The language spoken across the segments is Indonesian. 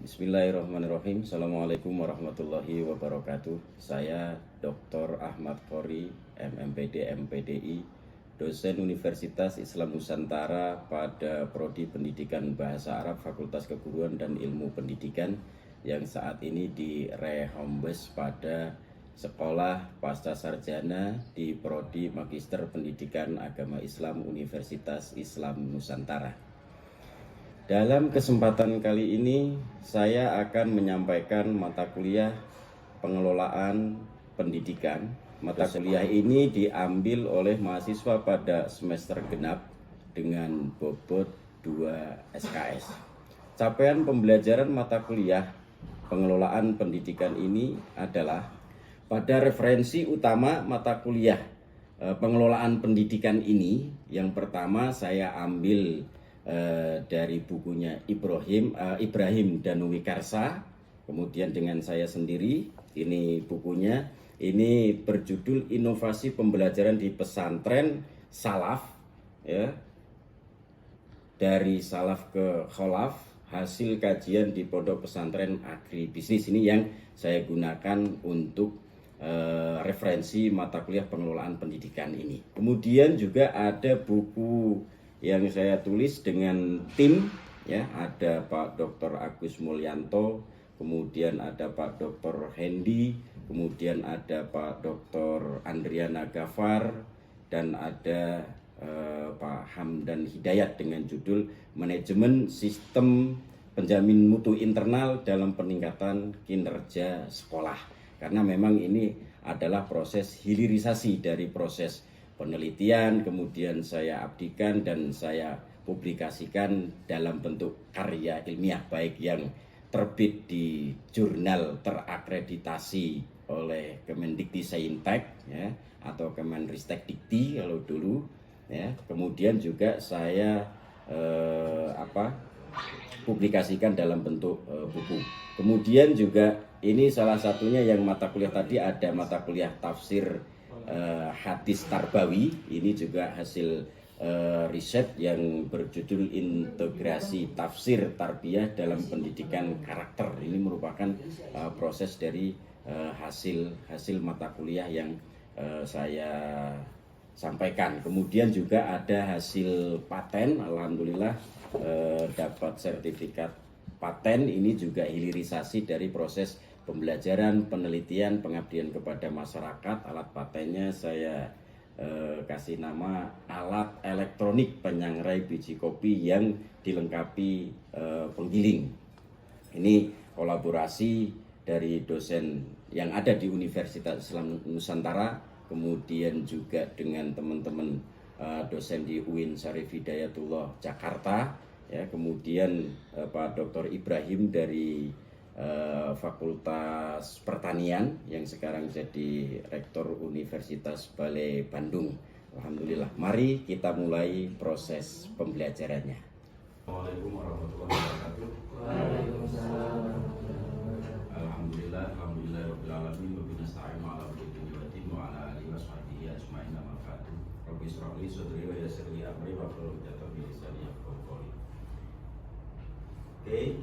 Bismillahirrahmanirrahim. Assalamualaikum warahmatullahi wabarakatuh. Saya Dr. Ahmad Khori, MMPD, MPDI, dosen Universitas Islam Nusantara pada Prodi Pendidikan Bahasa Arab Fakultas Keguruan dan Ilmu Pendidikan yang saat ini direhombes pada Sekolah Pasca Sarjana di Prodi Magister Pendidikan Agama Islam Universitas Islam Nusantara. Dalam kesempatan kali ini saya akan menyampaikan mata kuliah pengelolaan pendidikan. Mata kuliah ini diambil oleh mahasiswa pada semester genap dengan bobot 2 SKS. Capaian pembelajaran mata kuliah pengelolaan pendidikan ini adalah pada referensi utama mata kuliah pengelolaan pendidikan ini. Yang pertama saya ambil dari bukunya Ibrahim Danumi Karsa, kemudian dengan saya sendiri. Ini bukunya, ini berjudul Inovasi Pembelajaran di Pesantren Salaf, ya, dari Salaf ke Kholaf, hasil kajian di Pondok Pesantren Agribisnis. Ini yang saya gunakan untuk referensi mata kuliah pengelolaan pendidikan ini. Kemudian juga ada buku yang saya tulis dengan tim, ya, ada Pak Dr. Agus Mulyanto, kemudian ada Pak Dr. Hendi, kemudian ada Pak Dr. Andriana Gafar, dan ada Pak Hamdan Hidayat dengan judul Manajemen Sistem Penjamin Mutu Internal dalam Peningkatan Kinerja Sekolah. Karena memang ini adalah proses hilirisasi dari proses penelitian, kemudian saya abdikan dan saya publikasikan dalam bentuk karya ilmiah, baik yang terbit di jurnal terakreditasi oleh Kemendikti-Saintek, ya, atau Kemenristek Dikti kalau dulu, ya. Kemudian juga saya publikasikan dalam bentuk buku. Kemudian juga ini salah satunya yang mata kuliah tadi, ada mata kuliah tafsir hadis tarbawi. Ini juga hasil riset yang berjudul Integrasi Tafsir Tarbiyah dalam Pendidikan Karakter. Ini merupakan proses dari hasil mata kuliah yang saya sampaikan. Kemudian juga ada hasil paten, alhamdulillah dapat sertifikat paten. Ini juga hilirisasi dari proses pembelajaran, penelitian, pengabdian kepada masyarakat. Alat patennya saya kasih nama alat elektronik penyangrai biji kopi yang dilengkapi penggiling. Ini kolaborasi dari dosen yang ada di Universitas Islam Nusantara, kemudian juga dengan teman-teman dosen di UIN Syarif Hidayatullah Jakarta, ya, kemudian Pak Dr. Ibrahim dari Fakultas Pertanian yang sekarang jadi Rektor Universitas Balai Bandung. Alhamdulillah. Mari kita mulai proses pembelajarannya. Assalamualaikum warahmatullahi wabarakatuh. Waalaikumsalam. Alhamdulillah, alhamdulillahirabbil alamin wa binasta'inu ala kulli watin wa ala alihi washabihi ajmain amma ba'du. Rabbi shrah li sadri wa yassir li amri wa hlul 'uqdatam min lisani yafqahu qawli. Oke,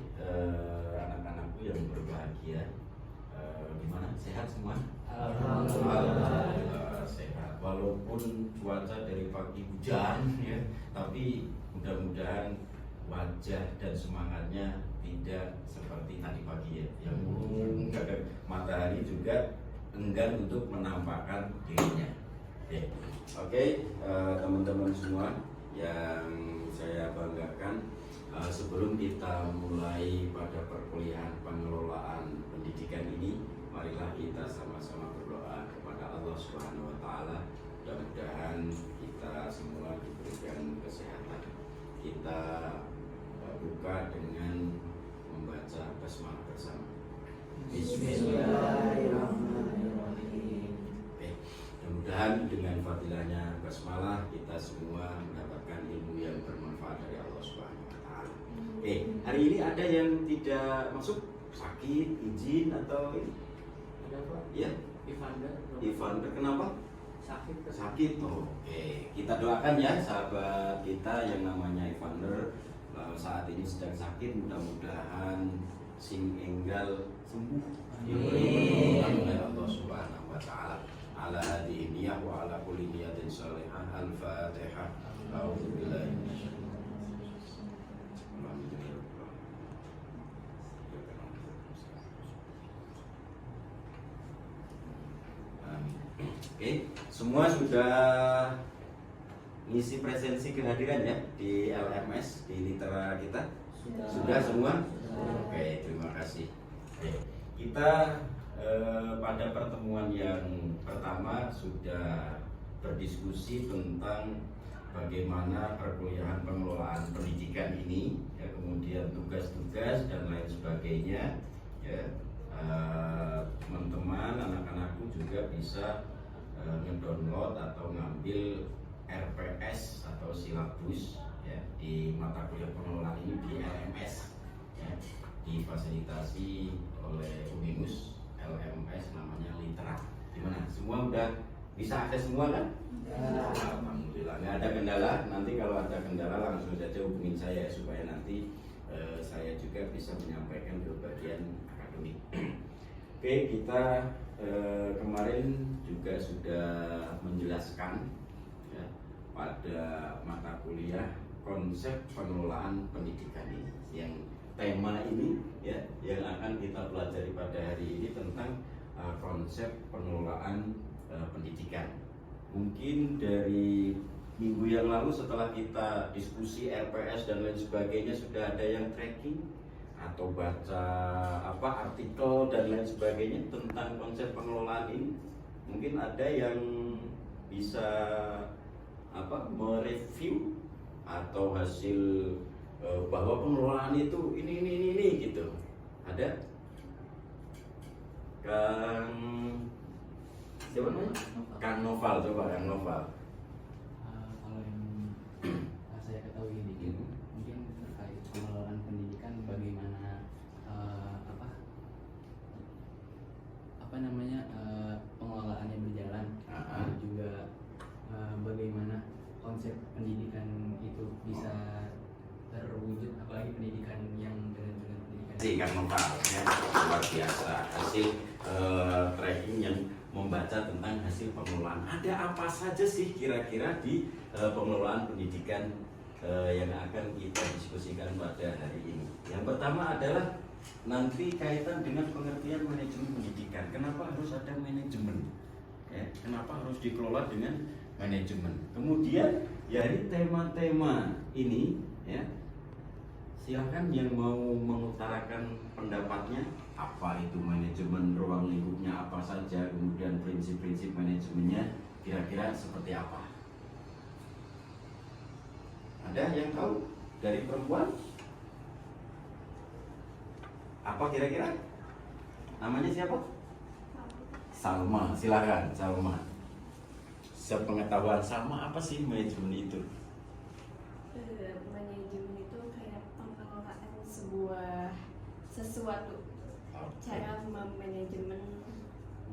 anak-anakku yang berbahagia, gimana? Sehat semua? Alhamdulillah sehat. Walaupun cuaca dari pagi hujan, ya, tapi mudah-mudahan wajah dan semangatnya tidak seperti tadi pagi, ya, yang matahari juga enggan untuk menampakkan dirinya. Oke, teman-teman semua yang saya banggakan, sebelum kita mulai pada perkuliahan pengelolaan pendidikan ini, marilah kita sama-sama berdoa kepada Allah Subhanahu wa taala. Mudah-mudahan kita semua diberikan kesehatan. Kita buka dengan membaca basmalah bersama. Bismillahirrahmanirrahim. Mudah-mudahan dengan fadilahnya basmalah kita semua mendapatkan ilmu yang bermanfaat dari Allah Subhanahu wa taala. Hari ini ada yang tidak masuk, sakit, izin atau ini? Ada Pak? Ya, Ivander. Kenapa? Sakit. Oke. Kita doakan ya sahabat kita yang namanya Ivander saat ini sedang sakit. Mudah-mudahan sing enggal sembuh diberi oleh Allah Subhanahu wa taala. Ala hadhihi niyyah wa ala kulli niyatin shalihah. Al-Fatihah. A'udzubillahi minasyaitonir rajim. Oke, semua sudah ngisi presensi kehadiran ya di LMS, di litera kita? Sudah semua? Oke, terima kasih. Oke, kita pada pertemuan yang pertama sudah berdiskusi tentang bagaimana perkuliahan pengelolaan pendidikan ini, ya, kemudian tugas-tugas dan lain sebagainya. Ya, teman-teman, anak-anakku juga bisa ngedownload atau ngambil RPS atau silabus ya, di mata kuliah pengelolaan ini di LMS ya, difasilitasi oleh Unimus. LMS namanya Litera. Gimana? Semua udah bisa akses semua kan? Ya. Alhamdulillah. Nggak ada kendala. Nanti kalau ada kendala langsung saja hubungin saya supaya nanti saya juga bisa menyampaikan ke bagian akademik. Oke, kita kemarin juga sudah menjelaskan ya, pada mata kuliah konsep pengelolaan pendidikan ini. Yang tema ini ya yang akan kita pelajari pada hari ini tentang konsep pengelolaan pendidikan. Mungkin dari minggu yang lalu setelah kita diskusi RPS dan lain sebagainya sudah ada yang tracking atau baca artikel dan lain sebagainya tentang konsep pengelolaan ini. Mungkin ada yang bisa mereview atau hasil bahwa pengelolaan itu ini gitu. Ada? Kang siapa namanya? Kang Noval, coba Kang Noval. Kalau yang saya ketahui dikit, mungkin terkait pengelolaan pendidikan, bagaimana pengelolaannya berjalan, juga bagaimana konsep pendidikan itu bisa terwujud, apalagi pendidikan yang dengan pendidikan. Kang Noval ya, luar biasa hasil tracking yang membaca tentang hasil pengelolaan. Ada apa saja sih kira-kira di pengelolaan pendidikan yang akan kita diskusikan pada hari ini. Yang pertama adalah nanti kaitan dengan pengertian manajemen pendidikan. Kenapa harus ada manajemen? Ya, kenapa harus dikelola dengan manajemen? Kemudian dari tema-tema ini, ya, silakan yang mau mengutarakan pendapatnya. Apa itu manajemen, ruang lingkupnya apa saja, kemudian prinsip-prinsip manajemennya kira-kira seperti apa? Ada yang tahu dari perempuan? Apa kira-kira? Namanya siapa? Salma, silakan Salma. Sepengetahuan Salma, apa sih manajemen itu? Manajemen itu kayak pengelolaan sebuah sesuatu, cara memanajemen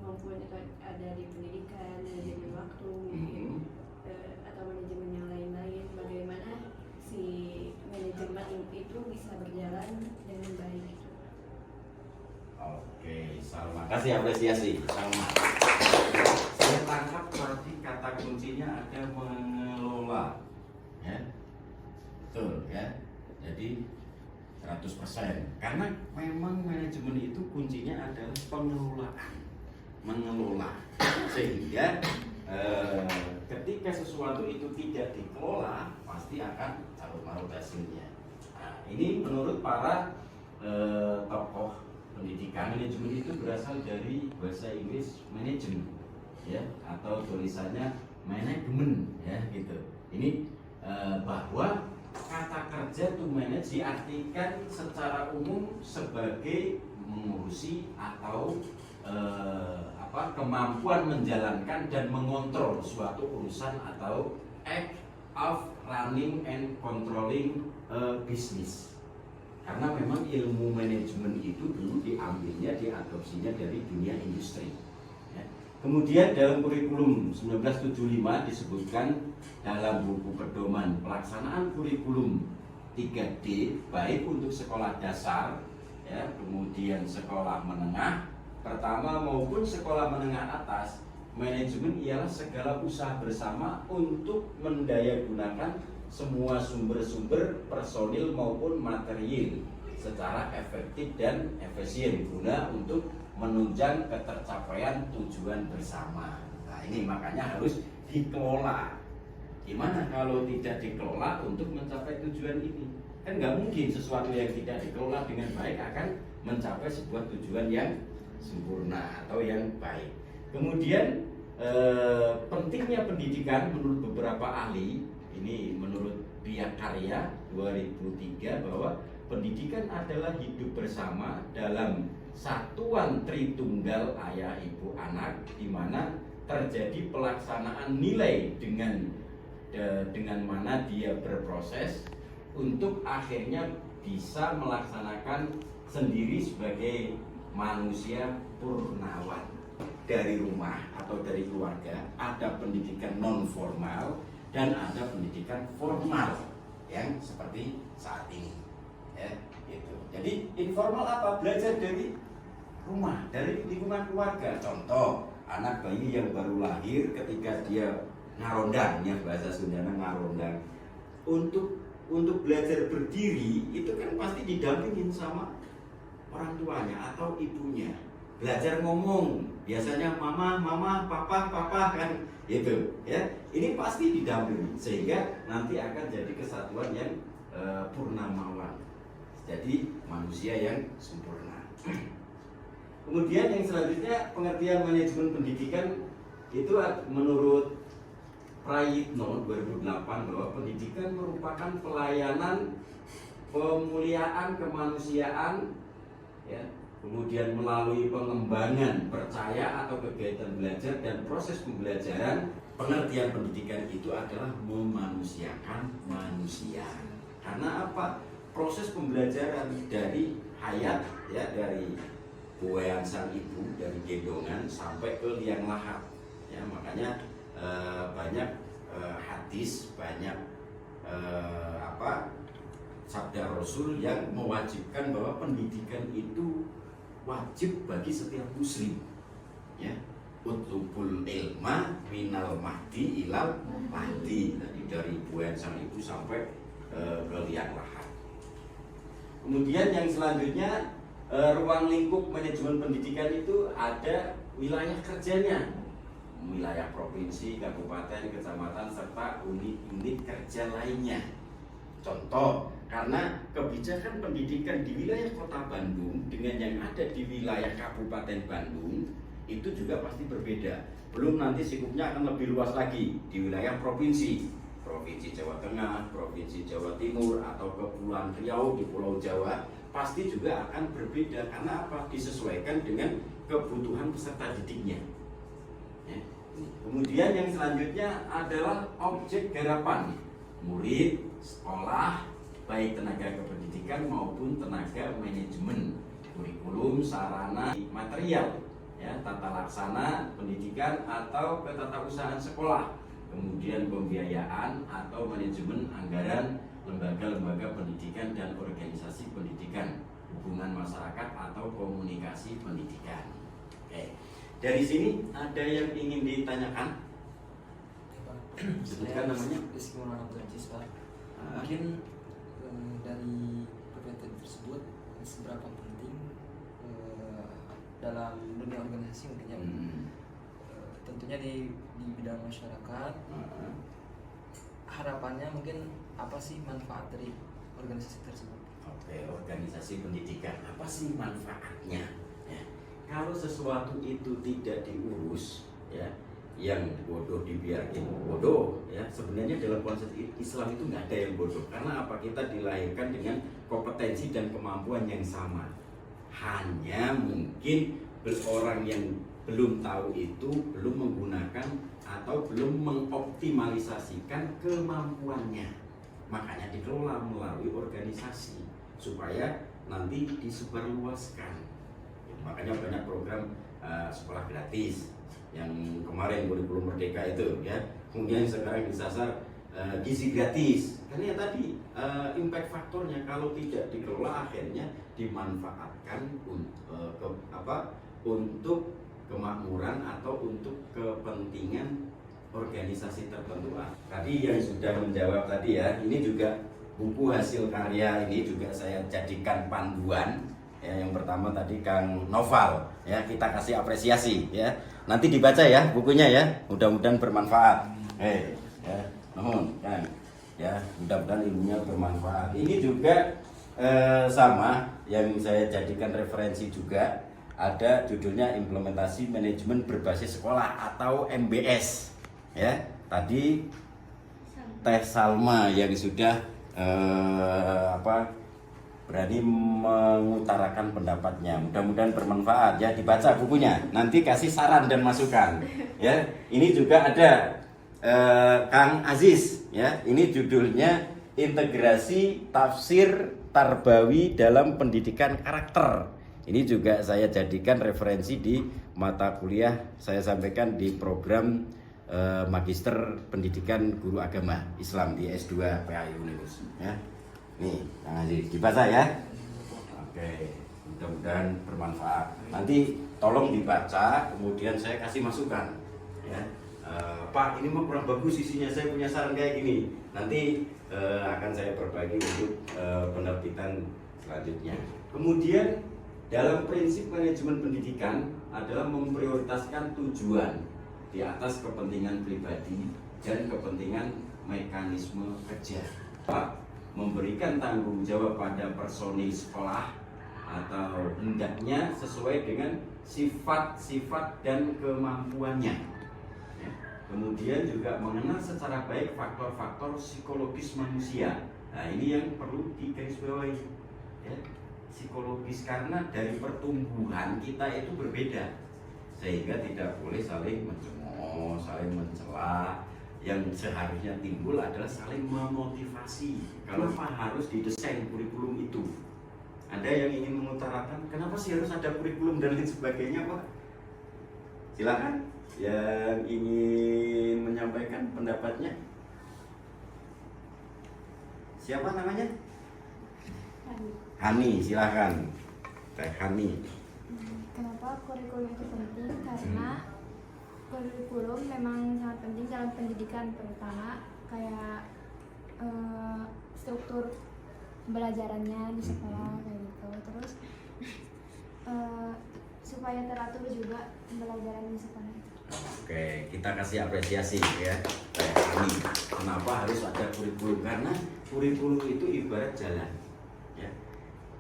maupun itu ada di pendidikan, manajemen waktu, atau manajemen yang lain-lain. Bagaimana si manajemen itu bisa berjalan dengan baik. Oke, Salma. Kasih apresiasi, Salma. Saya tangkap berarti kata kuncinya ada mengelola, ya, betul ya. Jadi 100%. Karena memang manajemen itu kuncinya adalah pengelolaan, mengelola. Sehingga ketika sesuatu itu tidak dikelola, pasti akan carut-marut hasilnya. Nah, ini menurut para tokoh pendidikan. Manajemen itu berasal dari bahasa Inggris management, ya, atau tulisannya manajemen, ya, gitu. Ini bahwa kata kerja to manage diartikan secara umum sebagai mengurusi atau kemampuan menjalankan dan mengontrol suatu urusan atau act of running and controlling business. Karena memang ilmu manajemen itu dulu diadopsinya dari dunia industri. Ya. Kemudian dalam kurikulum 1975 disebutkan dalam buku pedoman pelaksanaan kurikulum 3D baik untuk sekolah dasar, ya, kemudian sekolah menengah pertama maupun sekolah menengah atas, manajemen ialah segala usaha bersama untuk mendayagunakan semua sumber-sumber personil maupun material secara efektif dan efisien guna untuk menunjang ketercapaian tujuan bersama. Nah, ini makanya harus dikelola. Gimana kalau tidak dikelola untuk mencapai tujuan ini? Kan nggak mungkin sesuatu yang tidak dikelola dengan baik akan mencapai sebuah tujuan yang sempurna atau yang baik. Kemudian pentingnya pendidikan menurut beberapa ahli, ini menurut Biak Karya 2003, bahwa pendidikan adalah hidup bersama dalam satuan Tritunggal ayah ibu anak, di mana terjadi pelaksanaan nilai dengan mana dia berproses untuk akhirnya bisa melaksanakan sendiri sebagai manusia purnawan. Dari rumah atau dari keluarga ada pendidikan non formal dan ada pendidikan formal yang seperti saat ini, ya, gitu. Jadi informal apa? Belajar dari rumah, dari lingkungan keluarga. Contoh, anak bayi yang baru lahir ketika dia ngarondang, ya bahasa Sundana ngarondang, untuk belajar berdiri itu kan pasti didampingin sama orang tuanya atau ibunya. Belajar ngomong, biasanya mama, papa kan, gitu, ya. Ini pasti didampingi sehingga nanti akan jadi kesatuan yang purnamawan, jadi manusia yang sempurna. Kemudian yang selanjutnya, pengertian manajemen pendidikan itu menurut Prayitno 2008 bahwa pendidikan merupakan pelayanan pemuliaan kemanusiaan, ya, kemudian melalui pengembangan percaya atau kegiatan belajar dan proses pembelajaran. Pengertian pendidikan itu adalah memanusiakan manusia. Karena apa? Proses pembelajaran dari hayat, ya, dari buayan sang ibu, dari gendongan sampai ke liang lahat, ya. Makanya banyak hadis, banyak sabda Rasul yang mewajibkan bahwa pendidikan itu wajib bagi setiap muslim, ya. Utlubul ilma minal mahdi ilal mahdi, dari buayan sang ibu sampai ke liang lahat. Kemudian yang selanjutnya, ruang lingkup manajemen pendidikan itu ada wilayah kerjanya, wilayah provinsi, kabupaten, kecamatan, serta unit-unit kerja lainnya. Contoh, karena kebijakan pendidikan di wilayah kota Bandung dengan yang ada di wilayah Kabupaten Bandung itu juga pasti berbeda. Belum nanti sikupnya akan lebih luas lagi di wilayah provinsi, Provinsi Jawa Tengah, Provinsi Jawa Timur, atau Kepulauan Riau di Pulau Jawa, pasti juga akan berbeda. Karena apa? Disesuaikan dengan kebutuhan peserta didiknya. Ya. Kemudian yang selanjutnya adalah objek garapan murid, sekolah, baik tenaga kependidikan maupun tenaga manajemen, kurikulum, sarana, material, ya, tata laksana pendidikan atau ketatausahaan sekolah, kemudian pembiayaan atau manajemen anggaran lembaga-lembaga pendidikan dan organisasi pendidikan, hubungan masyarakat atau komunikasi pendidikan. Oke. Dari sini ada yang ingin ditanyakan? Sebutkan namanya. Rizky Maulana Abdul Pak. Mungkin dari perkataan tersebut seberapa penting dalam dunia organisasi mungkin ya, tentunya di bidang masyarakat. Harapannya mungkin apa sih manfaat dari organisasi tersebut? Oke, organisasi pendidikan apa sih manfaatnya? Ya. Kalau sesuatu itu tidak diurus, ya, yang bodoh dibiarkan bodoh, ya. Sebenarnya dalam konsep Islam itu nggak ada yang bodoh. Karena apa? Kita dilahirkan dengan kompetensi dan kemampuan yang sama. Hanya mungkin orang yang belum tahu itu belum menggunakan atau belum mengoptimalisasikan kemampuannya. Makanya dikelola melalui organisasi supaya nanti disebarluaskan. Makanya banyak program sekolah gratis yang kemarin kurikulum merdeka itu, ya. Kemudian sekarang disasar gizi gratis. Karena ya tadi impact faktornya kalau tidak dikelola akhirnya dimanfaatkan untuk kemakmuran atau untuk kepentingan organisasi tertentu. Tadi yang sudah menjawab tadi ya, ini juga buku hasil karya ini juga saya jadikan panduan. Ya, yang pertama tadi Kang Noval, ya kita kasih apresiasi ya. Nanti dibaca ya bukunya ya, mudah-mudahan bermanfaat. Ya, mohon Kang. Ya, mudah-mudahan ilmunya bermanfaat. Ini juga sama yang saya jadikan referensi juga, ada judulnya Implementasi Manajemen Berbasis Sekolah atau MBS. Ya, tadi Teh Salma yang sudah berani mengutarakan pendapatnya. Mudah-mudahan bermanfaat ya, dibaca bukunya. Nanti kasih saran dan masukan. Ya, ini juga ada Kang Aziz ya. Ini judulnya Integrasi Tafsir Tarbawi dalam Pendidikan Karakter. Ini juga saya jadikan referensi di mata kuliah saya sampaikan di program Magister Pendidikan Guru Agama Islam di S2 PAI Univers ya. Nih, Kang Aziz, dibaca ya. Oke, mudah-mudahan bermanfaat. Nanti tolong dibaca, kemudian saya kasih masukan. Ya, Pak, ini mah kurang bagus isinya. Saya punya saran kayak gini. Nanti akan saya perbaiki untuk penerbitan selanjutnya. Kemudian dalam prinsip manajemen pendidikan adalah memprioritaskan tujuan di atas kepentingan pribadi dan kepentingan mekanisme kerja. Pak, memberikan tanggung jawab pada personil sekolah atau hendaknya sesuai dengan sifat-sifat dan kemampuannya. Ya. Kemudian juga mengenal secara baik faktor-faktor psikologis manusia. Nah, ini yang perlu digarisbawahi. Ya. Psikologis karena dari pertumbuhan kita itu berbeda, sehingga tidak boleh saling mencemooh, saling mencela. Yang seharusnya timbul adalah saling memotivasi. Kenapa harus didesain kurikulum itu? Ada yang ingin mengutarakan kenapa sih harus ada kurikulum dan lain sebagainya, Pak? Silakan yang ingin menyampaikan pendapatnya. Siapa namanya? Hani, silakan. Teh Hani. Kenapa kurikulum itu penting? Karena kurikulum memang sangat penting dalam pendidikan, terutama kayak struktur pembelajarannya di sekolah kayak gitu. Terus supaya teratur juga pembelajaran di sekolah. Oke, kita kasih apresiasi ya. Ini kenapa harus ada kurikulum? Karena kurikulum itu ibarat jalan. Ya.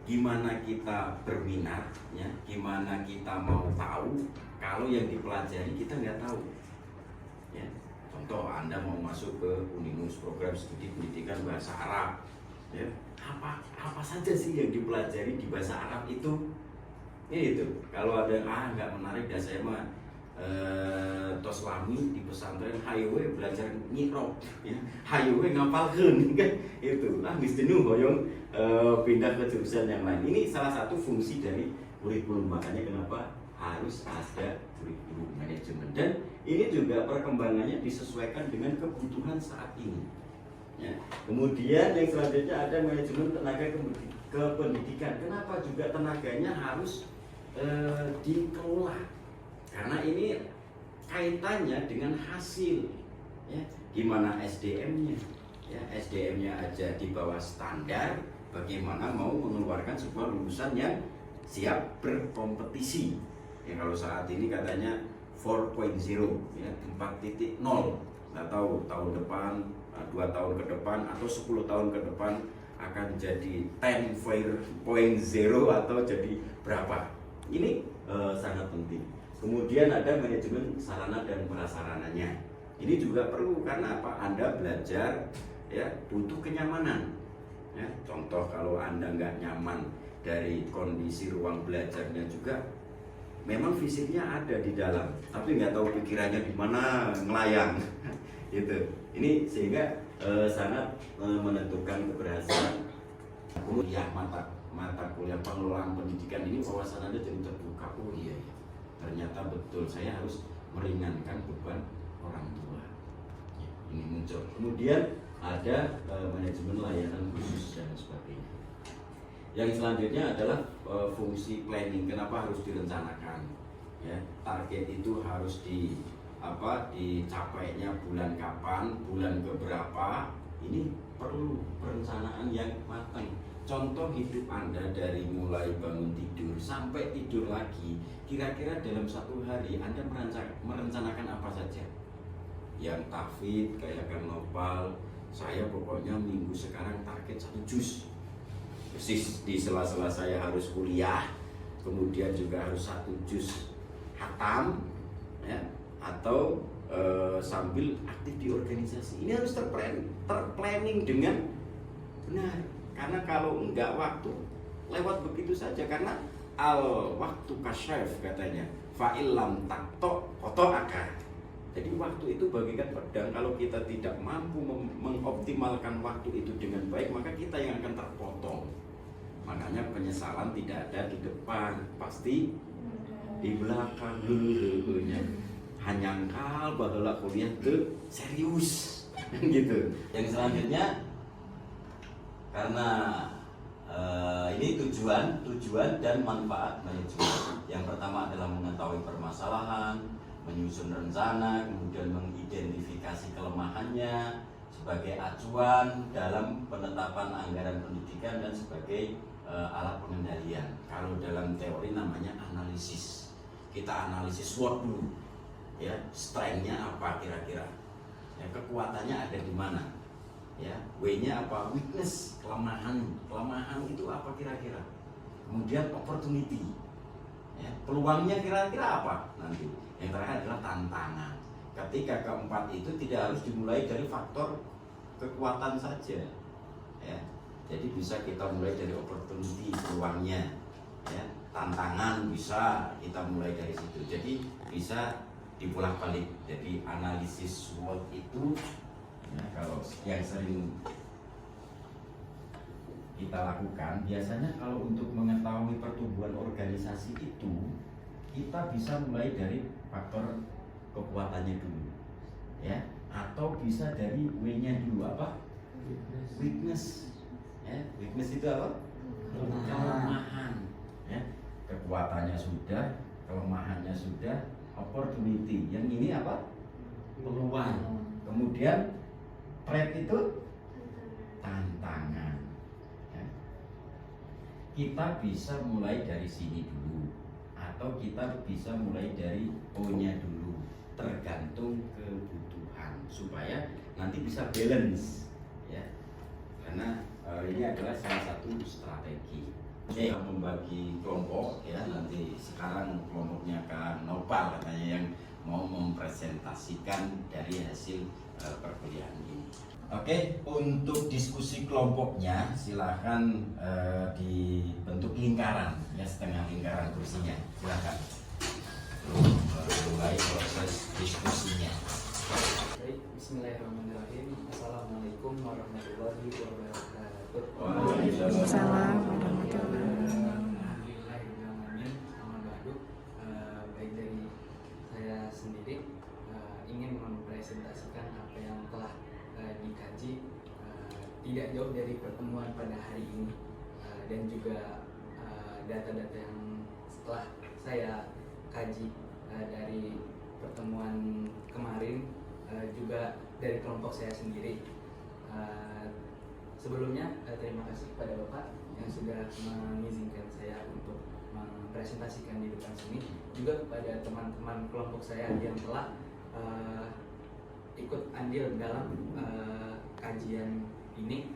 Gimana kita berminat, ya, gimana kita mau tahu kalau yang dipelajari kita nggak tahu. Ya. Contoh, Anda mau masuk ke Unimus program studi pendidikan bahasa Arab. Ya. Apa saja sih yang dipelajari di bahasa Arab itu? Ya itu. Kalau ada nggak menarik, dah saya mah toslami di pesantren hayowe belajar nyikrok, ya. Hayowe ngapalkeun kan itu. Geus jenuh hoyong pindah ke jurusan yang lain. Ini salah satu fungsi dari kurikulum, makanya kenapa harus ada kurikulum manajemen, dan ini juga perkembangannya disesuaikan dengan kebutuhan saat ini. Ya. Kemudian yang selanjutnya ada manajemen tenaga kependidikan. Kenapa juga tenaganya harus dikelola? Karena ini kaitannya dengan hasil, ya. Gimana SDM-nya? Ya, SDM-nya aja di bawah standar, bagaimana mau mengeluarkan sebuah lulusan yang siap berkompetisi? Ya, kalau saat ini katanya 4.0, ya, 4.0. Nggak tahu tahun depan, 2 tahun ke depan, atau 10 tahun ke depan akan jadi 10.0 atau jadi berapa? Ini sangat penting. Kemudian ada manajemen sarana dan prasarananya. Ini juga perlu karena apa? Anda belajar, ya, butuh kenyamanan. Ya, contoh kalau Anda nggak nyaman dari kondisi ruang belajarnya juga, memang fisiknya ada di dalam, tapi nggak tahu pikirannya di mana melayang, gitu. Ini sehingga sangat menentukan keberhasilan kuliah mata kuliah pengelolaan pendidikan ini. Wawasan Anda jadi terbuka. Oh iya, ternyata betul saya harus meringankan beban orang tua. Ya, ini muncul. Kemudian ada manajemen layanan khusus dan sebagainya. Yang selanjutnya adalah fungsi planning. Kenapa harus direncanakan? Ya, target itu harus dicapainya bulan kapan, bulan keberapa. Ini perlu perencanaan yang matang. Contoh hidup Anda dari mulai bangun tidur sampai tidur lagi, kira-kira dalam satu hari Anda merencanakan apa saja? Yang tahfidz kayak kan nopal, saya pokoknya minggu sekarang target 1 juz. Persis di sela-sela saya harus kuliah, kemudian juga harus 1 juz hatam, ya, atau sambil aktif di organisasi. Ini harus terplanning dengan benar. Karena kalau enggak, waktu lewat begitu saja. Karena al waktu kasyaf katanya, fa'il lam takto koto akar. Jadi waktu itu bagikan pedang. Kalau kita tidak mampu mengoptimalkan waktu itu dengan baik, maka kita yang akan terpotong. Makanya penyesalan tidak ada di depan, pasti di belakang. Hanyangkal bahwa kuliah itu serius gitu. Yang selanjutnya, karena ini tujuan dan manfaat manajemen. Yang pertama adalah mengetahui permasalahan, menyusun rencana, kemudian mengidentifikasi kelemahannya sebagai acuan dalam penetapan anggaran pendidikan dan sebagai alat pengendalian. Kalau dalam teori namanya analisis. Kita analisis SWOT dulu, ya, strength-nya apa kira-kira, ya, kekuatannya ada di mana, ya, W-nya apa, weakness, kelemahan itu apa kira-kira, kemudian opportunity, ya, peluangnya kira-kira apa nanti. Yang terakhir adalah tantangan. Ketika keempat itu tidak harus dimulai dari faktor kekuatan saja, ya. Jadi bisa kita mulai dari opportunity, peluangnya, ya. Tantangan bisa kita mulai dari situ. Jadi bisa dibolak-balik. Jadi analisis SWOT itu, ya, kalau yang sering kita lakukan, biasanya kalau untuk mengetahui pertumbuhan organisasi itu, kita bisa mulai dari faktor kekuatannya dulu, ya, atau bisa dari W-nya dulu, apa? Weakness. Ya, weakness itu apa? Kelemahan. Ya, kekuatannya sudah, kelemahannya sudah, opportunity. Yang ini apa? Peluang. Kemudian threat itu tantangan. Ya. Kita bisa mulai dari sini dulu, atau kita bisa mulai dari O-nya dulu, tergantung kebutuhan, supaya nanti bisa balance, ya. Karena ini adalah salah satu strategi. Saya membagi kelompok, ya, nanti sekarang kelompoknya Kak Nopal katanya yang mau mempresentasikan dari hasil perkuliahan ini. Oke, untuk diskusi kelompoknya silahkan dibentuk lingkaran, ya, setengah lingkaran kursinya, silahkan mulai proses diskusinya. Baik, bismillahirrahmanirrahim. Assalamualaikum warahmatullahi wabarakatuh. Waalaikumsalam warahmatullahi wabarakatuh. Alhamdulillahirrahmanirrahim. Amal ba'du. Baik, dari saya sendiri ingin mempresentasikan apa yang telah dikaji tidak jauh dari pertemuan pada hari ini, dan juga data-data yang setelah saya kaji dari pertemuan kemarin, juga dari kelompok saya sendiri. Sebelumnya terima kasih kepada Bapak yang sudah mengizinkan saya untuk mempresentasikan di depan sini, juga kepada teman-teman kelompok saya yang telah ikut andil dalam kajian ini,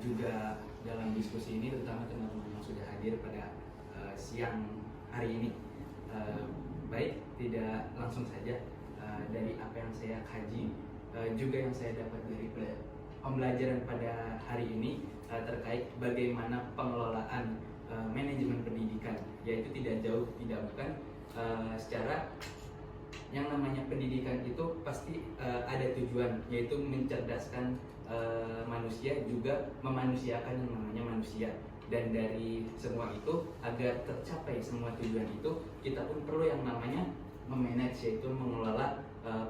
juga dalam diskusi ini, terutama teman-teman yang sudah hadir pada siang hari ini. Baik, tidak langsung saja, dari apa yang saya kaji, juga yang saya dapat dari pembelajaran pada hari ini terkait bagaimana pengelolaan manajemen pendidikan, yaitu tidak jauh tidak bukan secara yang namanya pendidikan itu pasti ada tujuan, yaitu mencerdaskan manusia, juga memanusiakan yang namanya manusia. Dan dari semua itu, agar tercapai semua tujuan itu, kita pun perlu yang namanya memanage, yaitu mengelola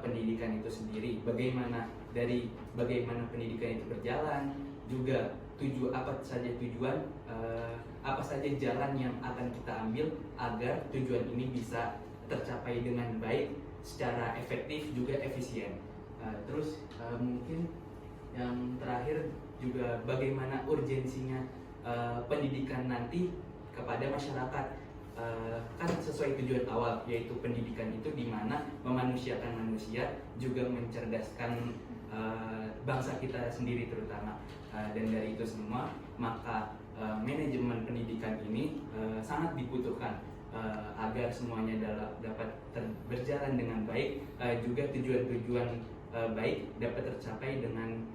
pendidikan itu sendiri. Bagaimana dari bagaimana pendidikan itu berjalan, juga apa saja tujuan, apa saja jalan yang akan kita ambil agar tujuan ini bisa tercapai dengan baik, secara efektif juga efisien. Terus mungkin yang terakhir juga bagaimana urgensinya pendidikan nanti kepada masyarakat. Kan sesuai tujuan awal, yaitu pendidikan itu di mana memanusiakan manusia, juga mencerdaskan bangsa kita sendiri terutama. Dan dari itu semua, maka manajemen pendidikan ini sangat dibutuhkan agar semuanya dapat berjalan dengan baik, juga tujuan-tujuan baik dapat tercapai dengan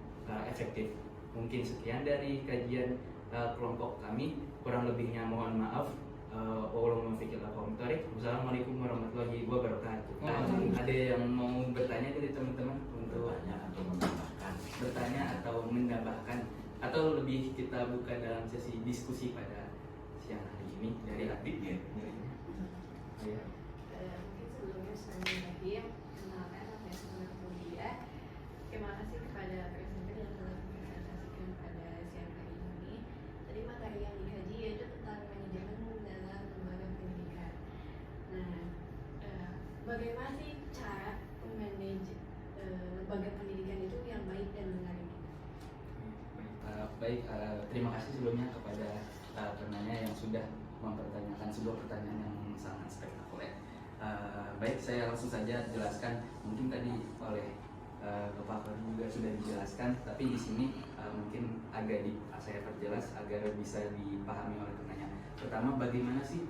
efektif. Mungkin sekian dari kajian kelompok kami, kurang lebihnya mohon maaf. Wassalamualaikum warahmatullahi wabarakatuh. Ada yang mau bertanya dari teman-teman untuk bertanya atau menambahkan, atau lebih kita buka dalam sesi diskusi pada siang hari ini dari Adit ya. Mungkin sebelumnya Bismillahirrahmanirrahim. Kenalkan nama saya Mulia. Terima kasih kepada presenter yang telah mempresentasikan pada siang hari ini. Tadi materi yang dikaji yaitu tentang manajemen dalam lembaga pendidikan. Nah, bagaimana sih cara memanage lembaga pendidikan itu yang baik dan benar ini? Baik, terima kasih sebelumnya kepada penanya yang sudah mempertanyakan sebuah pertanyaan yang sangat spektakuler. Baik, saya langsung saja jelaskan. Mungkin tadi oleh Bapak Kori juga sudah dijelaskan, tapi di sini mungkin agak saya perjelas agar bisa dipahami oleh penanya. Pertama, bagaimana sih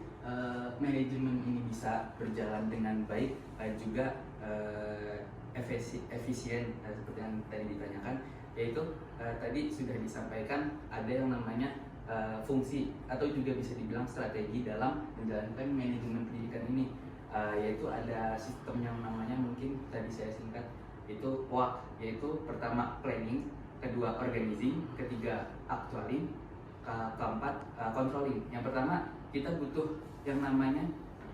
manajemen ini bisa berjalan dengan baik, juga efisien seperti yang tadi ditanyakan, yaitu tadi sudah disampaikan ada yang namanya fungsi atau juga bisa dibilang strategi dalam menjalankan manajemen pendidikan ini, yaitu ada sistem yang namanya, mungkin tadi saya singkat, itu POAK, yaitu pertama planning, kedua organizing, ketiga actualing, keempat controlling. Yang pertama, kita butuh yang namanya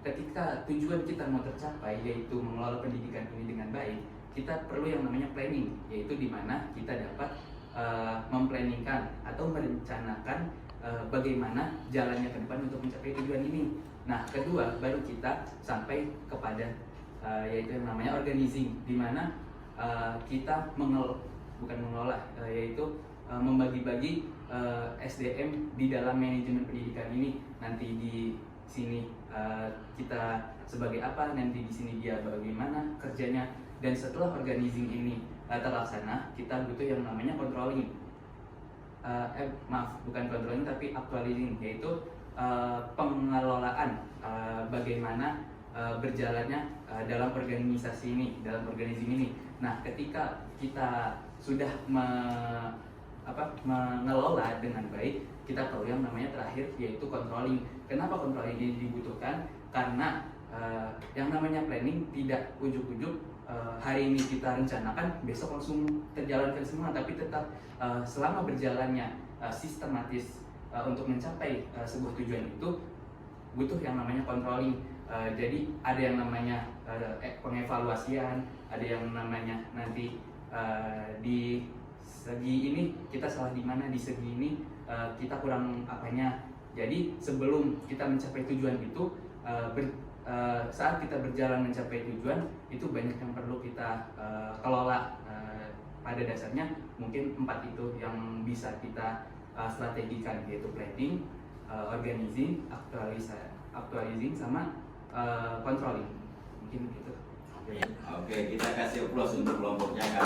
ketika tujuan kita mau tercapai, yaitu mengelola pendidikan ini dengan baik, kita perlu yang namanya planning, yaitu di mana kita dapat memplanningkan atau merencanakan bagaimana jalannya ke depan untuk mencapai tujuan ini. Nah, kedua baru kita sampai kepada yaitu yang namanya organizing, di mana kita yaitu membagi-bagi SDM di dalam manajemen pendidikan ini. Nanti di sini kita sebagai apa, nanti di sini dia bagaimana kerjanya. Dan setelah organizing ini terlaksana, kita butuh yang namanya controlling. Bukan controlling tapi actualizing, yaitu pengelolaan bagaimana berjalannya dalam organisasi ini, dalam organizing ini. Nah, ketika kita sudah mengelola dengan baik, kita tahu yang namanya terakhir yaitu controlling. Kenapa controlling ini dibutuhkan? Karena yang namanya planning tidak ujuk-ujuk hari ini kita rencanakan, besok langsung terjalankan semua, tapi tetap selama berjalannya sistematis untuk mencapai sebuah tujuan itu butuh yang namanya controlling. Jadi ada yang namanya pengevaluasian, ada yang namanya nanti di segi ini kita salah di mana, di segi ini kita kurang apanya. Jadi sebelum kita mencapai tujuan itu, saat kita berjalan mencapai tujuan itu banyak yang perlu kita kelola. Pada dasarnya mungkin 4 itu yang bisa kita strategikan, yaitu planning, organizing, actualizing, sama controlling. Mungkin gitu. Oke, kita kasih aplaus untuk kelompoknya kan.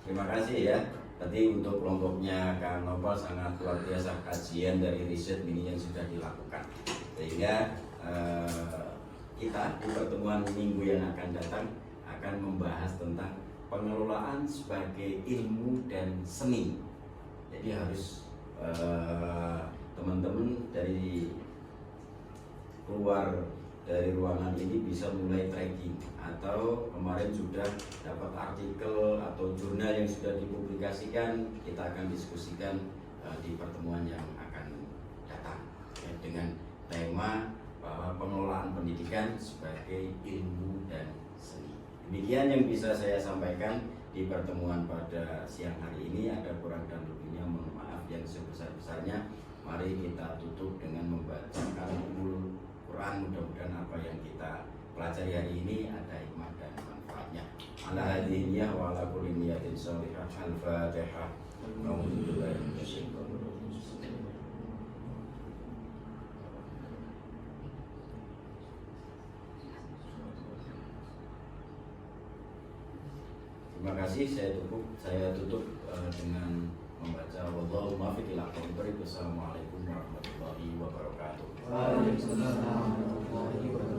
Terima kasih ya. Tadi untuk kelompoknya Kang Nopal sangat luar biasa kajian dari riset ini yang sudah dilakukan. Sehingga kita di pertemuan minggu yang akan datang akan membahas tentang pengelolaan sebagai ilmu dan seni. Jadi harus teman-teman dari keluar dari ruangan ini bisa mulai tracking, atau kemarin sudah dapat artikel atau jurnal yang sudah dipublikasikan, kita akan diskusikan di pertemuan yang akan datang ya, dengan tema bahwa pengelolaan pendidikan sebagai ilmu dan seni. Demikian yang bisa saya sampaikan di pertemuan pada siang hari ini. Ada kurang dan lebihnya mohon maaf yang sebesar-besarnya. Mari kita tutup dengan membacakan Ummul Quran. Mudah-mudahan apa yang kita pelajari hari ini ada hikmah dan manfaatnya. Ala hadiniyah wa ala kulli niyatin shalihah. Al-Fatihah. Alhamdulillah. Terima kasih. Saya tutup dengan membaca wallahu muwaffiq ila aqwamit thoriq. Wassalamualaikum warahmatullahi wabarakatuh. Waalaikumsalam warahmatullahi wabarakatuh.